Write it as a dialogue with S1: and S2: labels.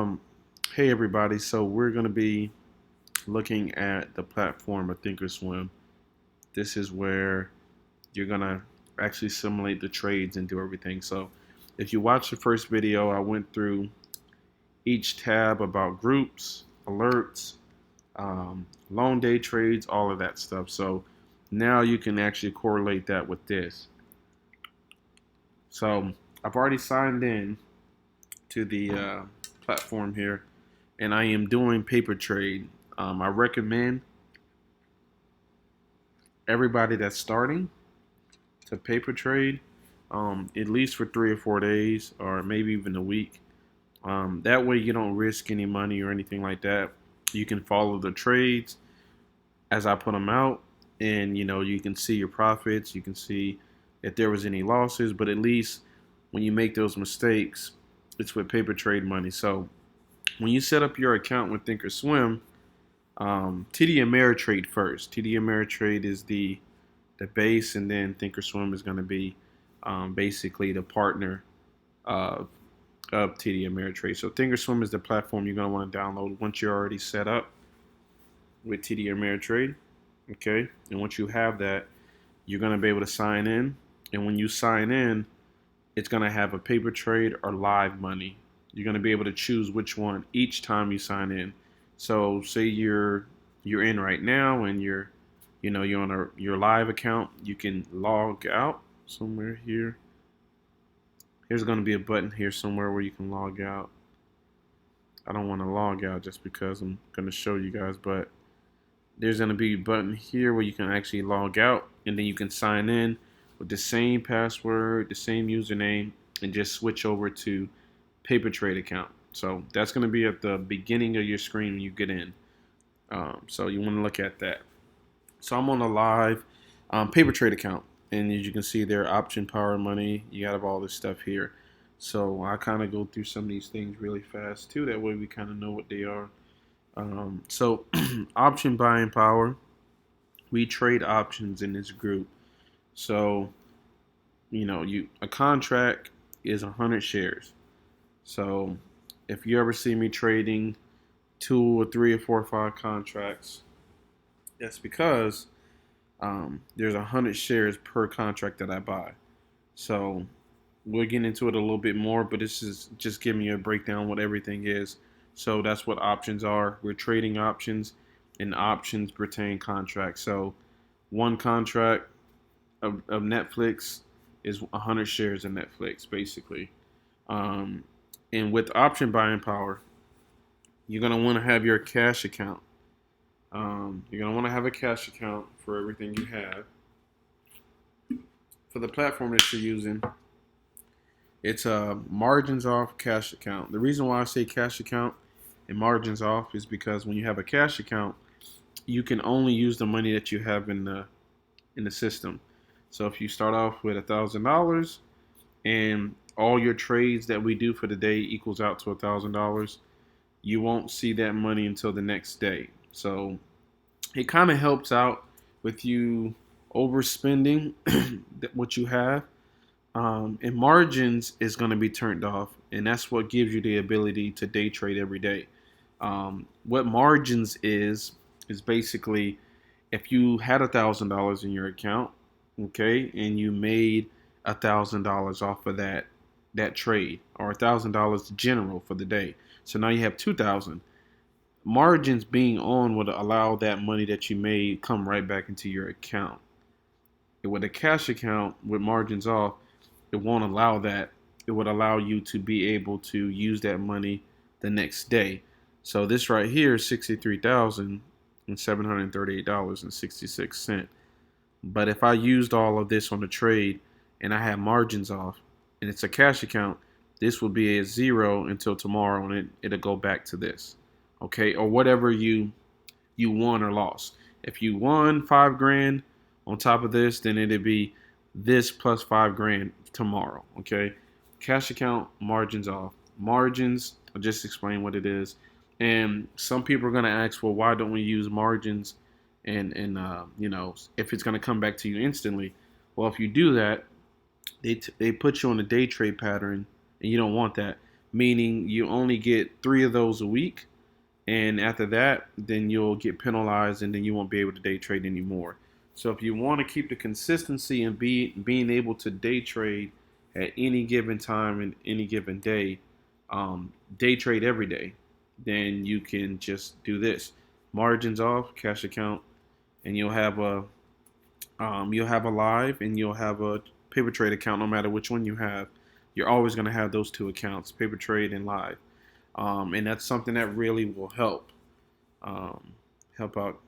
S1: Um, hey everybody, so we're going to be looking at the platform of Thinkorswim. This is where you're going to actually simulate the trades and do everything. So if you watch the first video, I went through each tab about groups, alerts, long day trades, all of that stuff. So now you can actually correlate that with this. So I've already signed in to the platform here, and I am doing paper trade. I recommend everybody that's starting to paper trade, at least for 3 or 4 days, or maybe even a week. That way, you don't risk any money or anything like that. You can follow the trades as I put them out, and you can see your profits. You can see if there was any losses, but at least when you make those mistakes, it's with paper trade money. So when you set up your account with Thinkorswim, TD Ameritrade first. TD Ameritrade is the base, and then Thinkorswim is going to be basically the partner of TD Ameritrade. So Thinkorswim is the platform you're going to want to download once you're already set up with TD Ameritrade. Okay, and once you have that, you're going to be able to sign in, and when you sign in, it's going to have a paper trade or live money. You're going to be able to choose which one each time you sign in. So say you're in right now and you're on your live account, you can log out somewhere here. There's going to be a button here somewhere where you can log out. I don't want to log out just because I'm going to show you guys, but there's going to be a button here where you can actually log out, and then you can sign in with the same password, the same username, and just switch over to paper trade account. So that's going to be at the beginning of your screen when you get in. So you want to look at that. So I'm on a live paper trade account, and as you can see there, option power money, you got all this stuff here. So I kind of go through some of these things really fast too. That way we kind of know what they are. So option buying power, we trade options in this group. So a contract is 100 shares. So if you ever see me trading 2 or 3 or 4 or 5 contracts, that's because there's 100 shares per contract that I buy. So we'll get into it a little bit more, but this is just giving you a breakdown what everything is. So that's what options are. We're trading options, and options pertain contracts. So one contract of Netflix is 100 shares of Netflix, basically. Um, and with option buying power, you're going to want to have your cash account. You're going to want to have a cash account for everything you have. For the platform that you're using, it's a margins off cash account. The reason why I say cash account and margins off is because when you have a cash account, you can only use the money that you have in the system. So if you start off with $1,000 and all your trades that we do for the day equals out to $1,000, you won't see that money until the next day. So it kind of helps out with you overspending what you have. And margins is going to be turned off, and that's what gives you the ability to day trade every day. What margins is basically if you had $1,000 in your account, okay, and you made $1,000 off of that trade, or $1,000 general for the day. So now you have 2,000. Margins being on would allow that money that you made come right back into your account. With a cash account with margins off, it won't allow that. It would allow you to be able to use that money the next day. So this right here is $63,738.66. But if I used all of this on the trade and I have margins off and it's a cash account, this will be a zero until tomorrow, and it'll go back to this. Okay, or whatever you won or lost. If you won 5 grand on top of this, then it'd be this plus 5 grand tomorrow. Okay, cash account, margins off. Margins, I'll just explain what it is. And some people are gonna ask, well, why don't we use margins? And if it's gonna come back to you instantly. Well, if you do that, they put you on a day trade pattern, and you don't want that. meaning you only get 3 of those a week. And after that, then you'll get penalized, and then you won't be able to day trade anymore. So if you want to keep the consistency and being able to day trade at any given time and any given day, day trade every day, then you can just do this: margins off, cash account, and you'll have a live and you'll have a paper trade account. No matter which one you have, you're always going to have those two accounts: paper trade and live. And that's something that really will um, help out